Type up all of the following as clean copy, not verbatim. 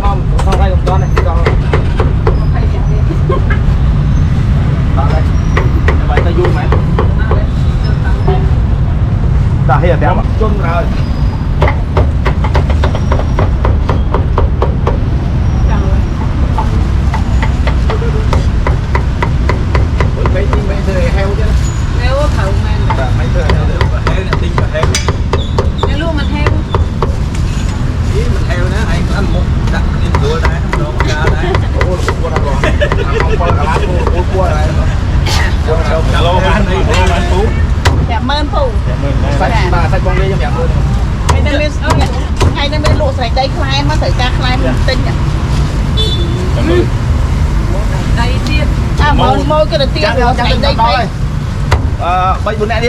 mong không hay không con này cho đó đây vậy ta vui mày đã hiểu đẹp chung rồi mấy thưa heo chứ heo thầu mà mấy thưa heo này tinh và heo heo luôn mình heo ý mình heo nữa anh ăn một đặt lên cửa đấy nó ra đấy ủa cua đâu rồi không có cả lá cua này cà lô bán đi bán phú chả mơn phù sách con đi cho mẹ luôn hay nên bên lộ sạch đây khai mà phải ca khai mình tinh nhỉ đây tiên à môi cái đầu tiên rồi sạch đây đây bây bữa nay đi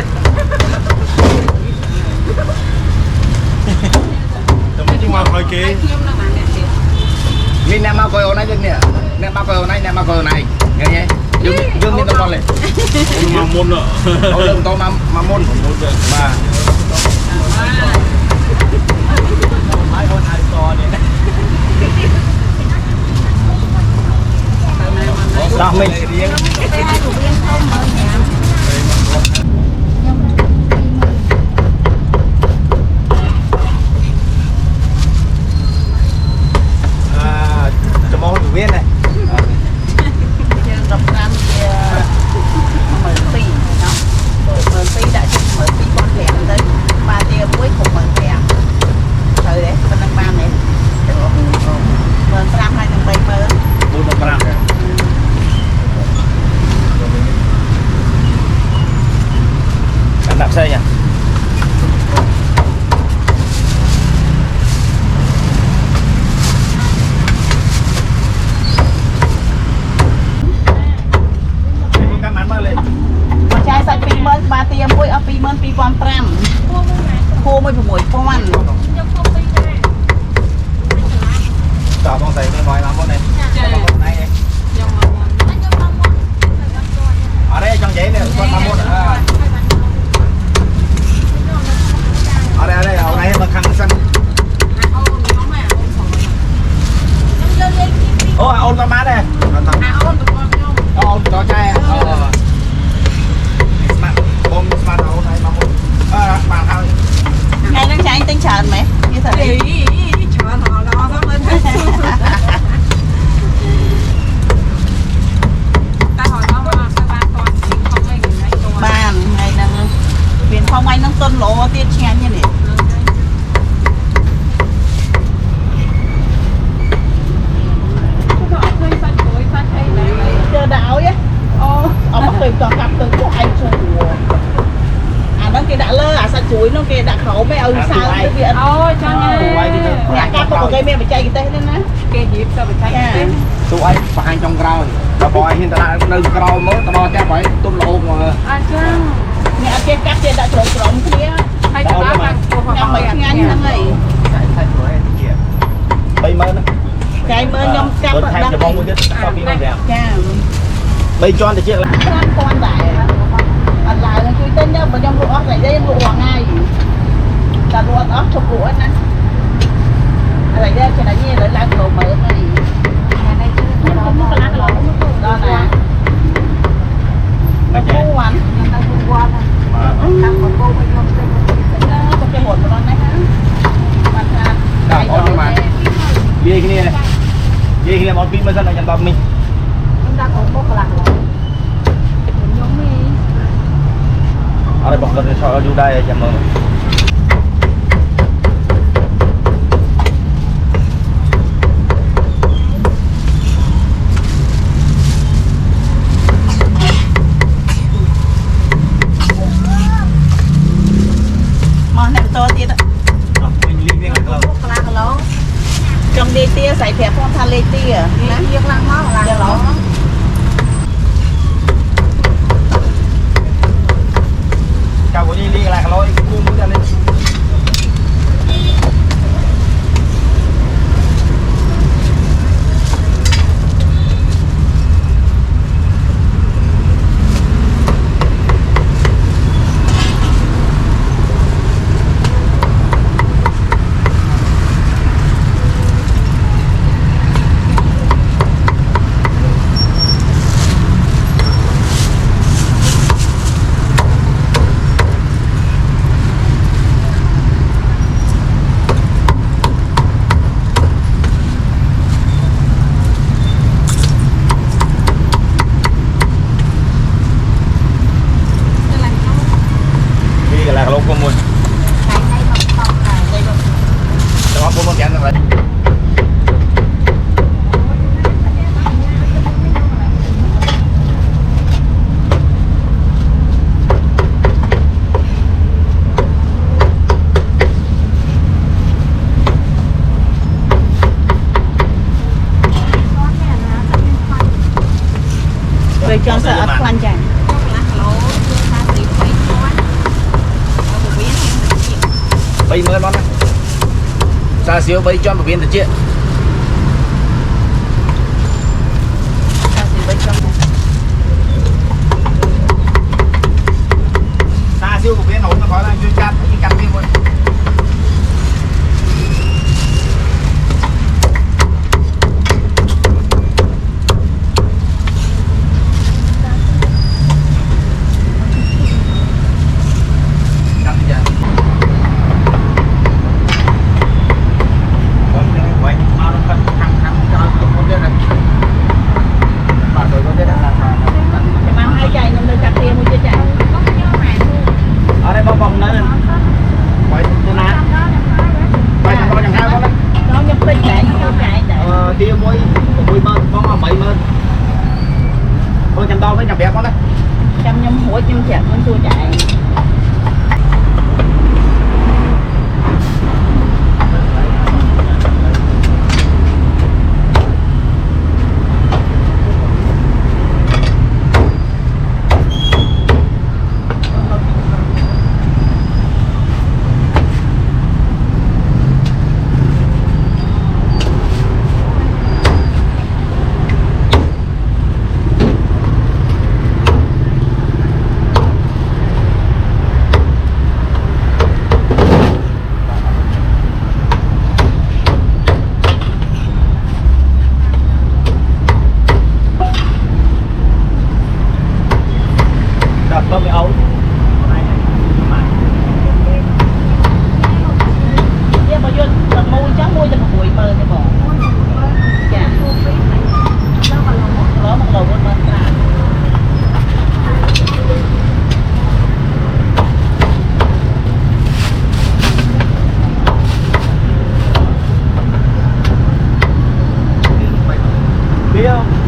nhưng mà coi kì mình nè mau coi này chứ nè nè mau coi này nghe nhé dương mình tao con này mà môn nợ đừng tao mà môn mà hai con hai to này đó mình cho món được biết này đã chụp mở tí con vẹn tới ba tia muối cùng mở vẹn thời đấy con đang ban này mở gram hay đừng bay mơ bốn đồng gram anh đạp xe nha chai sạch pin mơn ba tia muối ở pin mơn pin con pram khô mới phải muối con chào con thầy mới nói lắm con này này ở đây trong giấy này con 31 ở đây ở đây mà khăn xanh ô ôn con má đây ôn cho trai bông mà ôn này 31 bạn thôi ngày đang chạy tinh trần mày như thế này bàn ngày đang biển phong anh đang tuân lỗ tiết chen như này chờ đảo ấy ông bắt từ toàn cặp từ của anh rồi nó kia đã lơ sao chuối nó kia đã khẩu mấy ơi sao cái việc ôi cho nhà ca có một cây mẹ phải chạy cái tên đó cái dịp sao phải chạy tụi anh phải trong rau rồi bòi hiện tại nơi rau mới tao cho phải tôm lộn mà nhà kia cắt kia đã trộn trộn kia hay cho bác nhà mấy ngăn như này bây mơ nó cái mơ nhom cắt bớt thay cho bông một chút sau khi nó đẹp bây cho thì chuyện là con đại anh lại là chui tên nhá mà nhom lụa lại đây em lụa ngay ta lụa ớt chụp lụa nè lại đây cái này như lại làm đồ mở này đó nè nó cũ anh cái hột của nó này hả ôn mà gì cái này gì cái này món pin mới dân là nhận tầm mình ở đây bọc lên cho du đây chào mừng món này to tiết trong đi tiaใส่แผลพวกทะเลเตี้ยนะเรียกล้างหม้อล้างหรอchào cô đi đi lại lối cung ra lên rồi cho sợ ớt khoan chả bây mới món này xa xíu bây cho một viên được chưa xa xíu một viên nấu nó có là chưa chát cái cắt viên thôi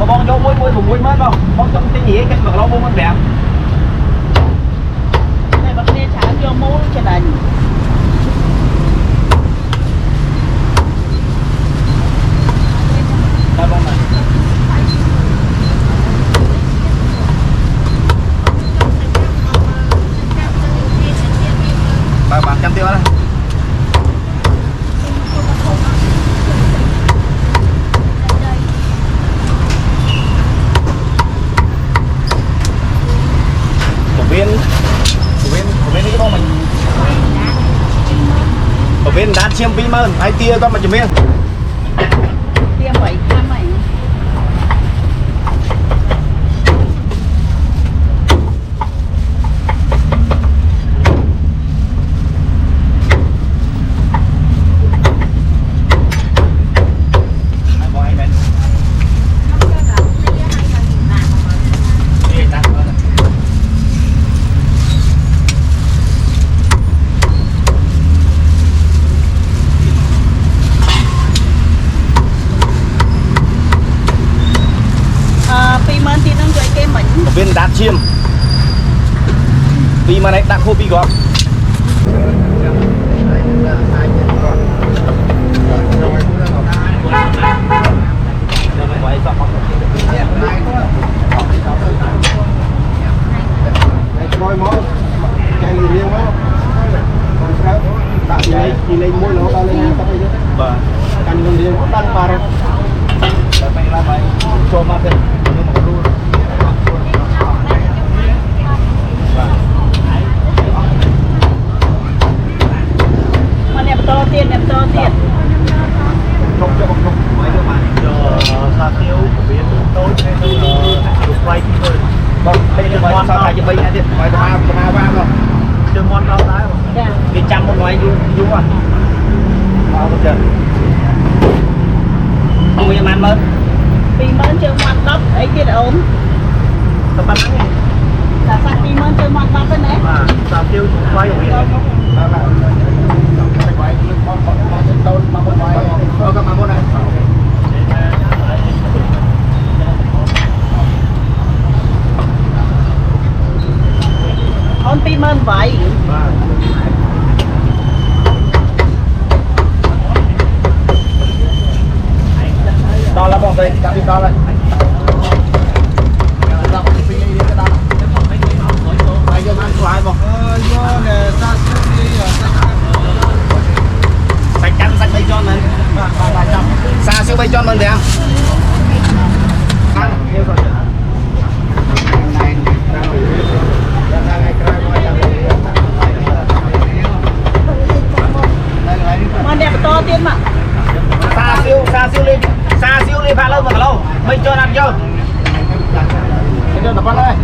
bong vô muối mới không bong trong cái gì cái mà lâu muối đẹp này bác nên thả vô muối cho đành đây bong này bạn trăm tiêu đó viên cái con mình ở bên đá chiêm vi mơn ai tia con mà chùm miên tia vậy tham mày viên đá chiêm vì mà này đã khô bị gọt chị lên mua nó tao lên nhà tao bây giờ cần con riêng cũng đang vào mày là mày cho mà thêm nhưng mà luôn mà nẹp to tiền không cho không mấy đứa mà xa tiêu biến tối được quay thôi vâng đây là món sao lại cho bây giờ đi mày mà vang rồi chơi món đau đái dạ cái trăm một ngoài du à bao được chưa không bao giờ ăn mớn vì mến chơi mặt đốc ấy kia là ốm tao bắt nắng là sao vì mến chơi mặt đốc cái này xa tiêu quay ở biển on pi mơn vậy đo là bông đây, đặt đi đo đây. ai bông do nè ta đi sạch cắn sạch bay tròn này xa siêu bay tròn mình đẹp mà đẹp to tiên mà xa siêu lên pha lâu mà lâu bay tròn ăn chưa bây giờ tập ăn đây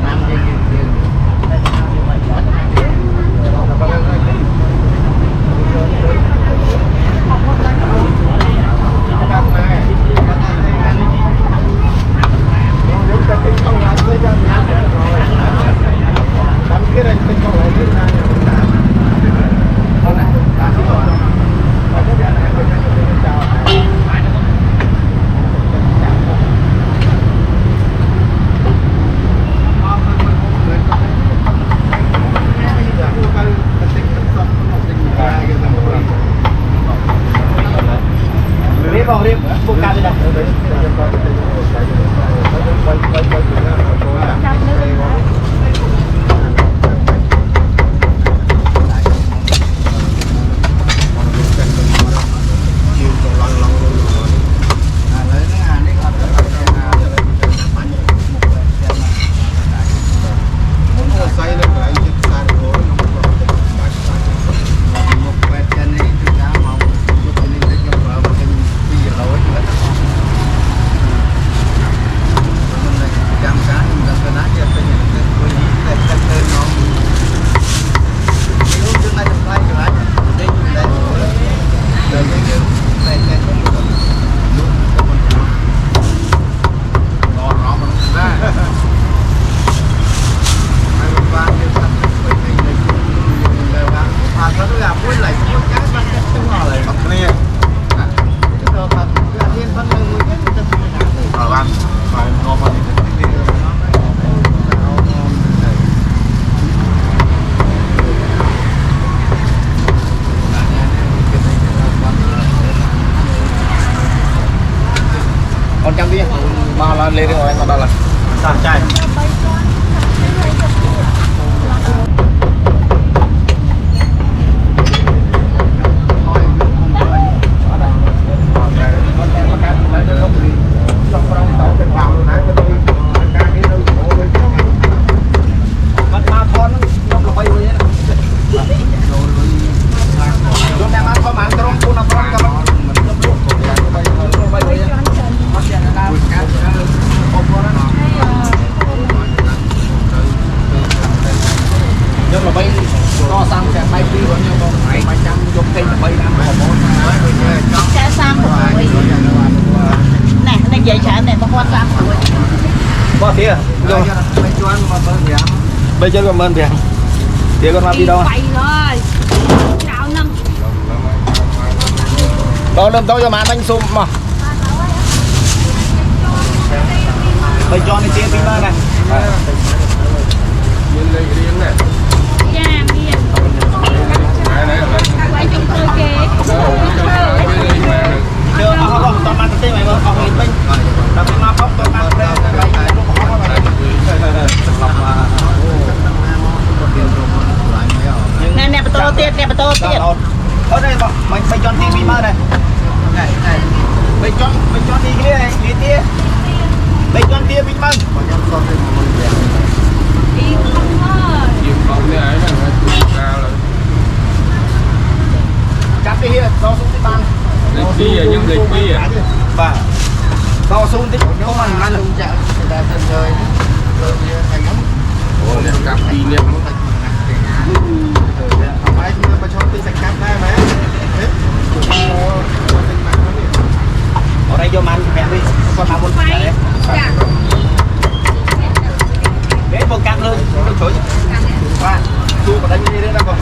riêng buông ca đi đâu con trăm đi mà là lên rồi anh là sàn trai vậy chả này mà quan tâm rồi có thế à bây giờ còn ơn tiền tiền con đi đâu đó lâm tôi cho mà anh xung mà bây giờ này chơi phim này nè tô tiết ở đây mình cho TV mơ này mình cho TV này lý tia mình cho tia bình mơ cắt đi here do xuống tí ban và do xuống tí không ăn được ở đây vô man mẹ đi con mà muốn đấy để vô cắt luôn chối qua tu vào đây như thế nào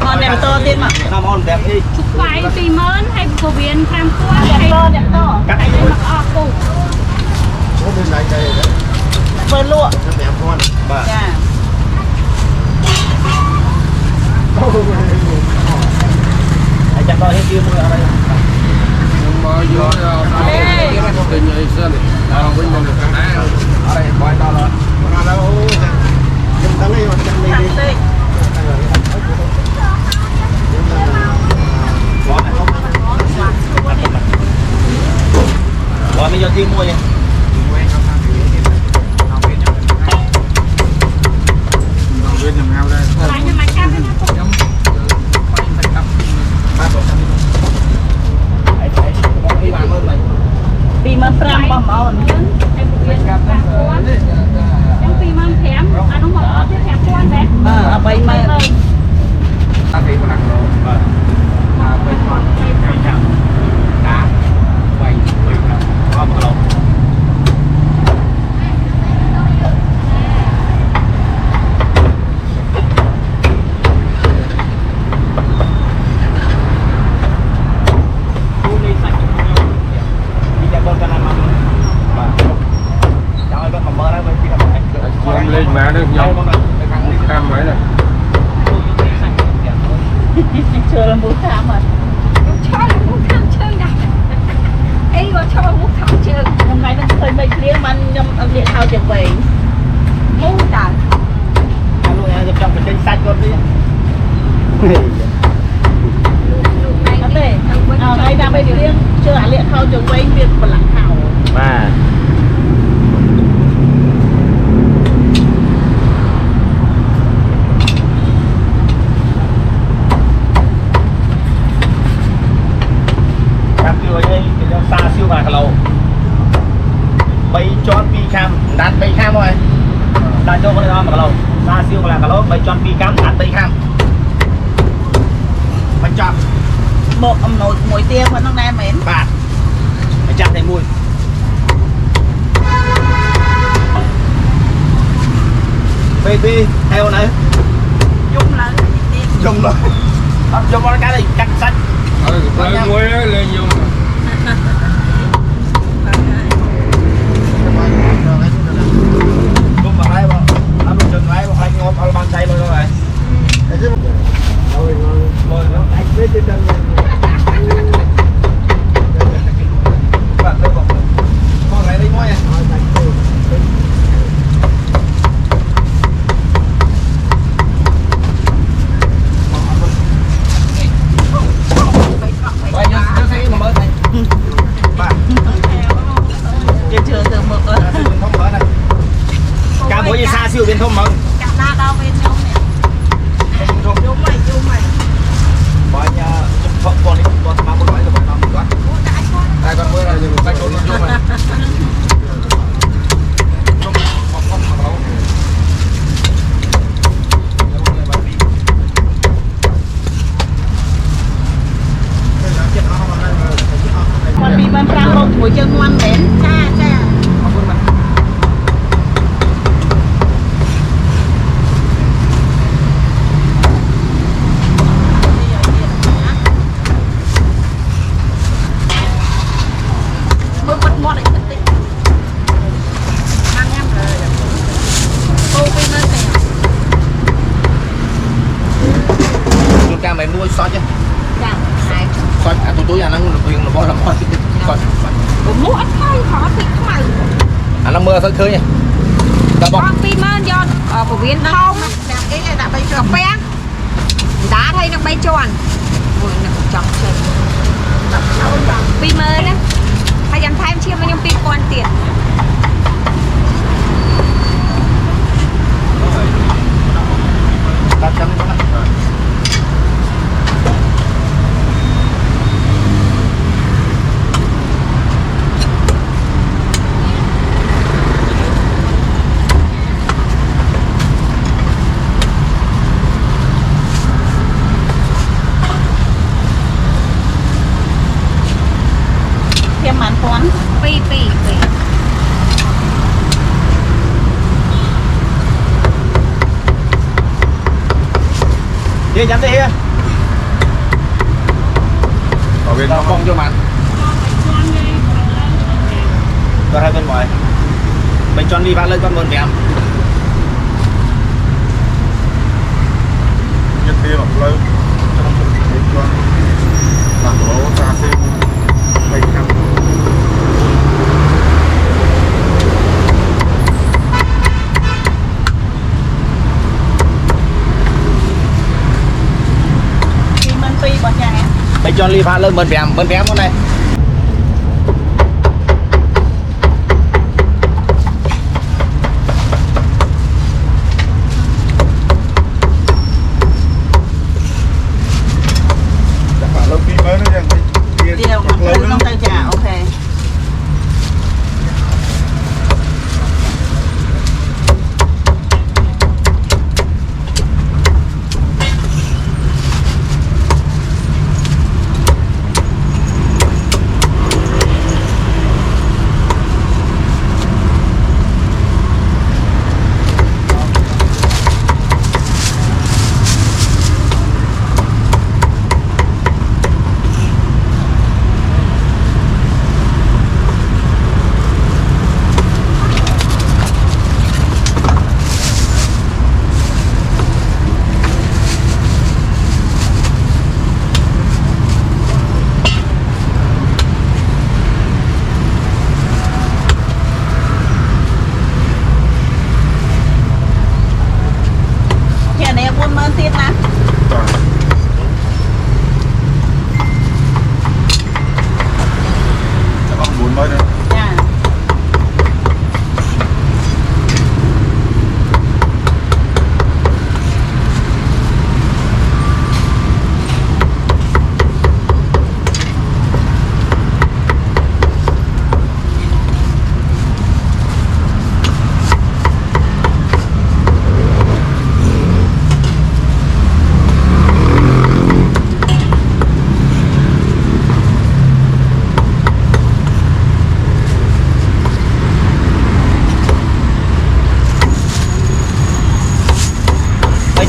ngon đẹp to tiên mà nào ngon đẹp đi phải vì mến hay của viên tham quan đẹp to cắt anh mặc ọc cùng bên này đây đấy vườn lụa đẹp con bà chắc coi hết chưa mua ở đây mà vô đây tình như sơn bên mình ở đây coi to rồi nó đâu nhưng tao lấy mà chân đi bây giờ thêm mua vậy lại cho mày cam cái nó Pi man pram bom on. hay của viên cam cuốn trong pi man thèm à đúng rồi cái thèm cuốn đấy À bay man. lên má được nhau cam mấy này Chưa là muốn tham à. cho là muốn tham chơi này ấy gọi cho muốn tham chơi Hôm nay nó hơi mây liếng man nhâm ăn điện thao trở về. muốn trời luôn nha trong cái kênh sạch con đi Nó để ngày ra mây liếng chưa ăn điện thao trở về việc một lặng thảo. mà xa siêu mà cả lầu bay chọn pi cam đặt bay cam thôi đặt cho con này mà cả lầu xa siêu mà cả lầu bay chọn pi cam đặt bay cam bay chọn Một âm nồi muối tiêu vẫn đang đem mến. bạc bay chặt thấy mùi baby theo này Chung là dùng rồi dùng con cái này cắt sạch muối lên vô luôn mà lấy bọn anh đừng lấy bọn anh ngon ăn bàn chay luôn rồi rồi nó anh biết trên chân bạn tôiบอกcon này đi mua nha chưa chưa từ mực rồi. cá muối như xa siêu biến thông mừng Cả na đâu bên nhau nè. Chung mày. bao nhiêu chụp con đi con ba mươi bảy rồi con năm con đây con mới là dùng tay con chung mà Còn bị ban pram một buổi chơi ngoan đến. Cha. cam mày mua soi chứ soi à túi à nó quyền nó bo làm soi cũng muốn ăn thôi khó thì không mày à nó mưa soi khơi nha ta bọc con pi man giòn ở của viên không cái này đã bay tròn bén đá đây nó bay tròn rồi nó chọc chơi pi man á hay dành thêm chia với nhau pi quan tiền ta chấm nó Thêm màn toán. pi đi nhắm đi ở bên nó không cho màn cho hai bên ngoài mình cho đi vào lên con mơn kèm nhất kia mà lâu cho làm lỗ xa xem bay cam Pi bọn nhà em. mình cho đi vào lên mơn kèm con này mới nữa. Dạ.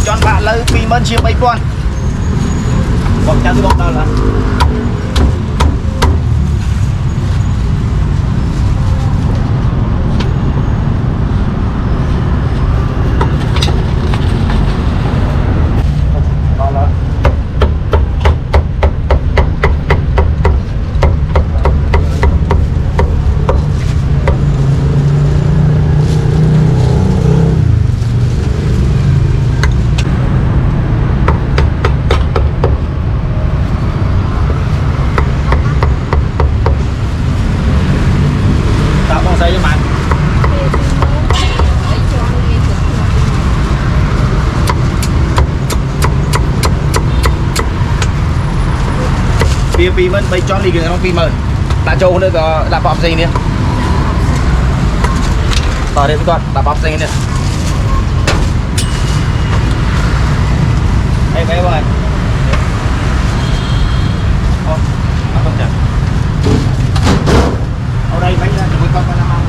chọn bạn lấy vì mơn chiếm 3 con bọc trang cái bọc đâu là vì mình bay cho đi cái nó vì mờ đã châu nữa có đã bọc gì nè ở đây với con đã bọc gì nè đây mấy bạn không chả ở đây mấy con con năm ăn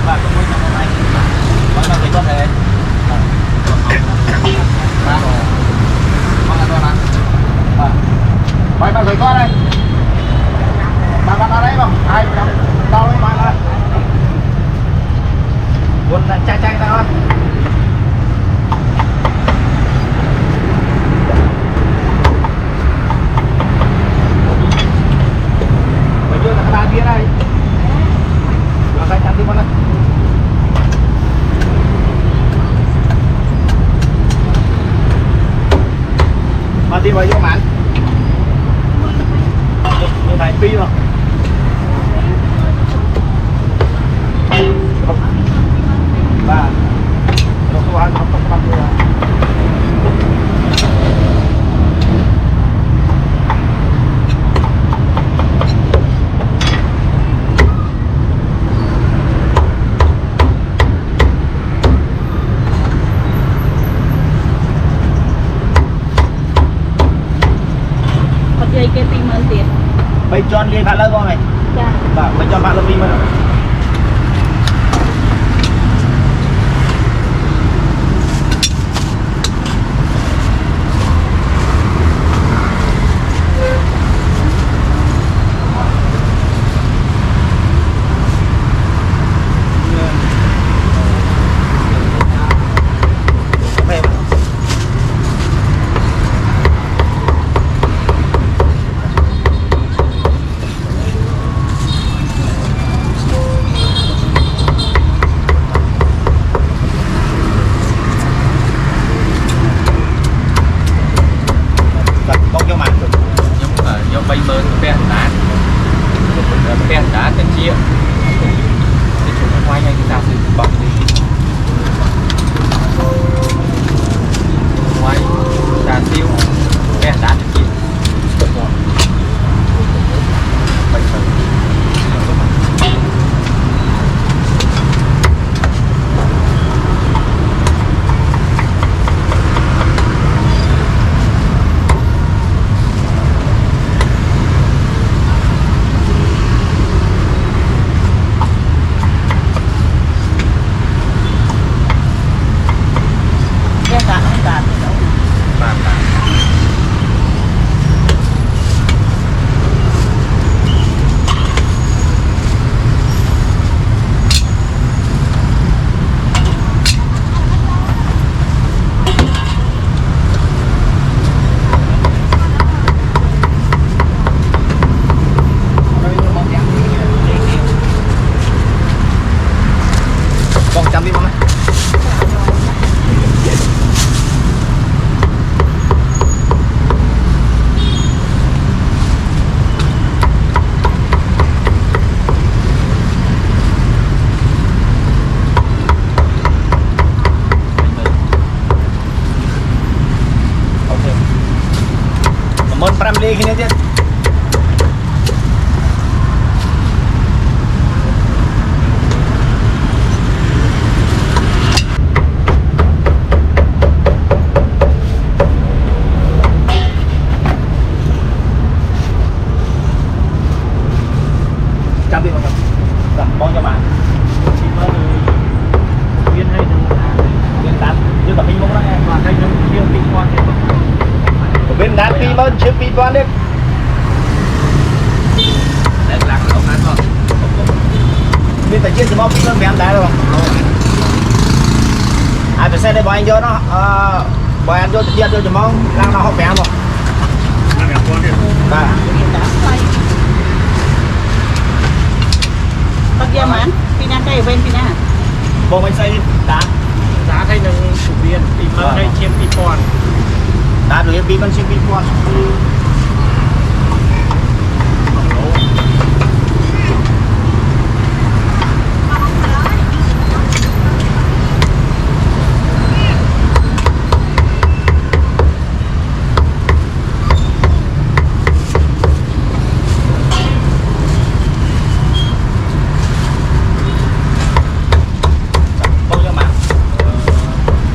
và con mấy con này con nào thì có thể ba đồ con là con ăn mấy bạn phải có đây bạn ở đấy không ai đâu đấy bạn ơi buồn là chai chai tao bây giờ là ta kia đây là phải chặt đi con này mà đi vào vô mặn như này phi không và nó không ăn không ăn được dây cái tim hơn tiền bây chọn đi bạn lớn con này và bây chọn bạn lớn tim hơn đi khi nào chứ chăm đi con rồi con cho bạn Thì có viên hay viên đá như cả mình mong đó em và hay những kia tinh quan thì viên đá pi mơn chưa pi toán đấy để lạc lộn anh không viên tài chiến thì mong pi mơn mẹ em đá rồi ai phải xe đây bọn anh vô nó bọn anh vô tự nhiên vô cho mong làm nào học mẹ không là đẹp con đi. và Pag yaman, pinakay, when pinaka. bộ mình xây đá Giá thay nâng chủ viên thì mơ hay chiếm tí con. đá rồi pi mơn xin pi toán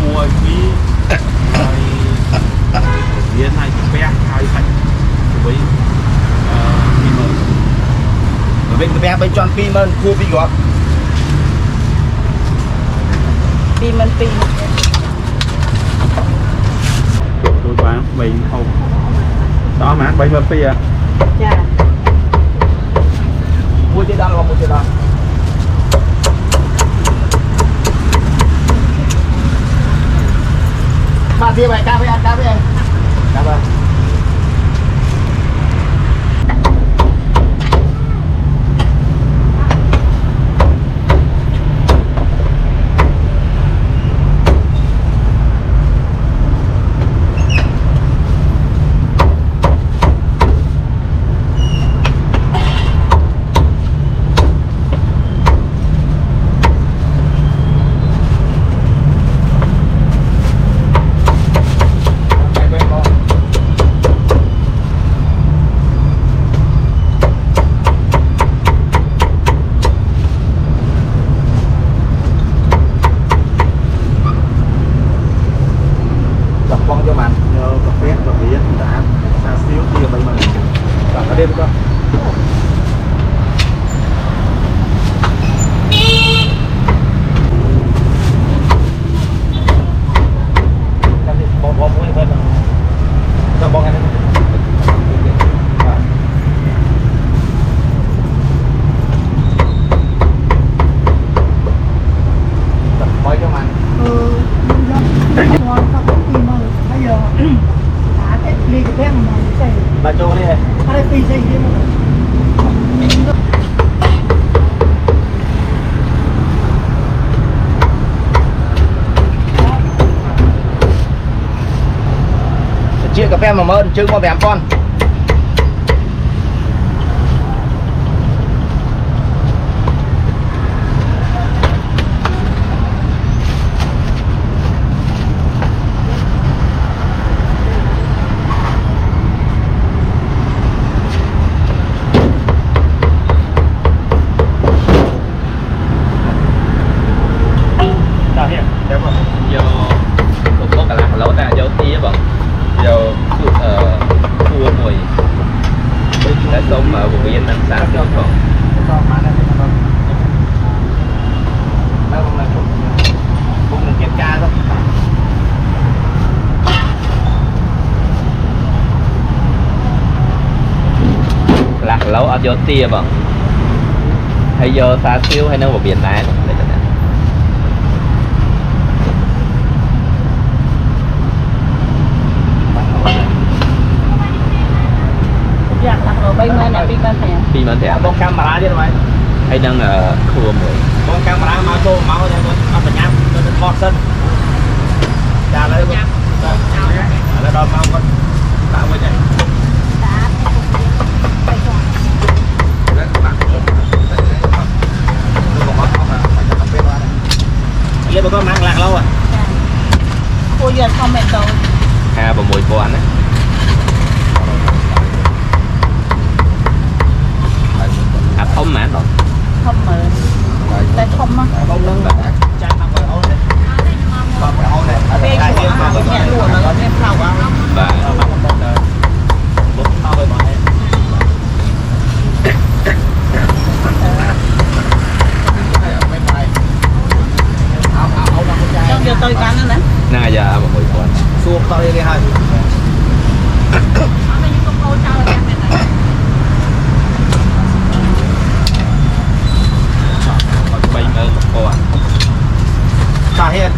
mua cái viên này bé hai thành với mình mở bên bé bên chọn pi mơn khu pi gọt Piman pin. tôi bán mình không đó mà bây giờ bây giờ Dạ. mua trên đó là mua trên đó bạn kia bài ca với anh ca với em ca với con cho bạn nhờ cà phê và viên đã xa xíu kia bây mình bạn ở đêm con bom mũi bên cho bom anh quay cho bạn ngon không có tìm mà bây giờ đã cái ly cái bém mà xây bà cho đi cái phi xây đi mà chia cà phê mà mơn chứ mà bẻm con Đó hiện, đẹp không? giờ cũng có cả lạc lỗ ta giờ tí bằng giờ thua mùi đã sống ở vùng yên năng xã được không cho mà đây là không đâu là cũng là kiểm tra thôi lạc lỗ ở giờ tia bằng hay giờ xa xíu hay nó vào biển này để cho nên Dạ, lạc rồi bay men là piman nè. khi mà thẻ bông camera đi rồi hay đang thua mùi bông camera mau cho máu cho nó phải nhắm nó thọt sân trả lấy con là đòn mau con tạo với này lên một con mang lạc lâu à Cô giờ comment đâu. ha và mùi của anh á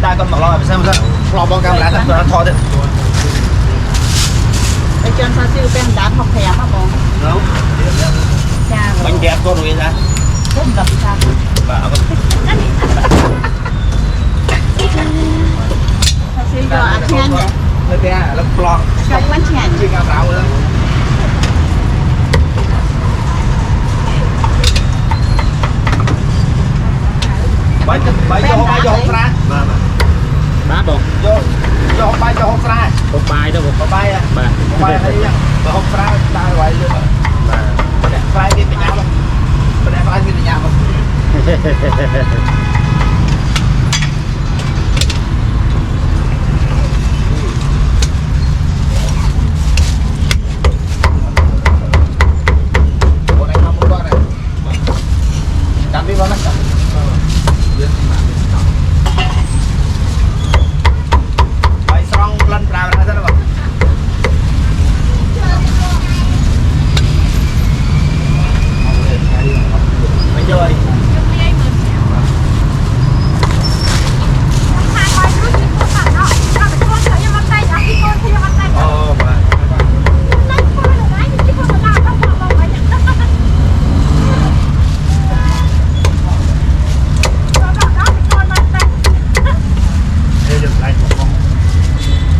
đai con mặc lo phải xem sao lo bong cam lá thật nó thò đấy ไอ้จอนซาซิลเป็นร้านหอกแถมมาบอก đúng จ้า bánh kẹp con rồi ra เพิ่มกับชา và con ซาซิลก็อัดแทนเนี่ย nơi kia là lo ใช้วันแทน chưa cam rau nữa bay cho hộp ra bá bông cho hộp ra bông bài đâu hộp bay à bà hộp bay hay nha hộp ra ta vậy chứ bà fry đi với nhau không fry đi với nhau không con này không con này cắm đi con này bay xong lần vào ra rồi bây giờ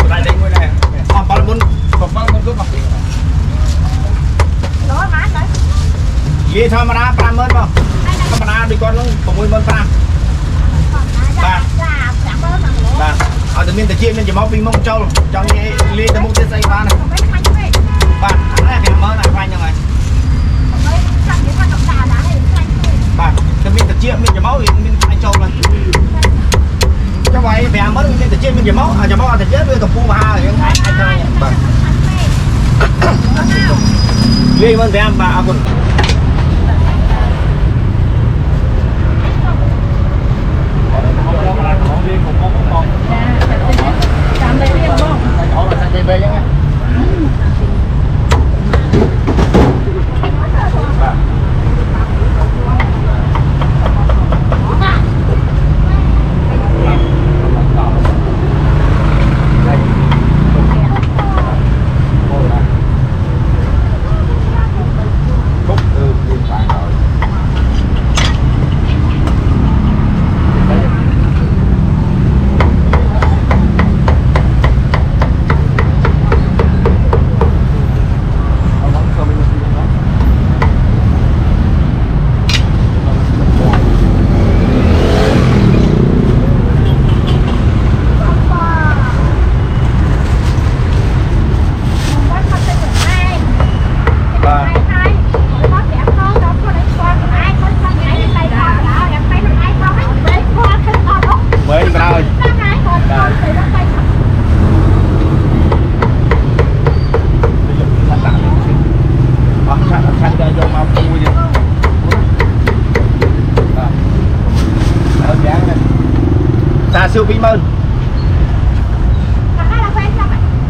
lại đây ngồi này còn bao bốn cứ mặc gì thôi mà đã 50 không mà đã đi con luôn còn 10 5 bạn ở từ miền tây chia miền chỉ máu pin mông châu trong cái ly từ mông trên xây ba này bạn này thì mới là khoai như này bạn từ miền tây chia miền chỉ máu thì miền anh châu là cho vậy về mới miền tây chia miền chỉ máu chỉ máu thì chết với tập phu ba thì anh thôi bạn ly vẫn về em bà còn về nhá mới vào rồi sang đây vô mau mua đi xa siêu phí mơn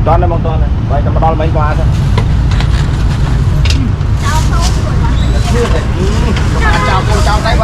toàn đây một toàn này vậy mà đo mấy qua thôi chào cô chào đây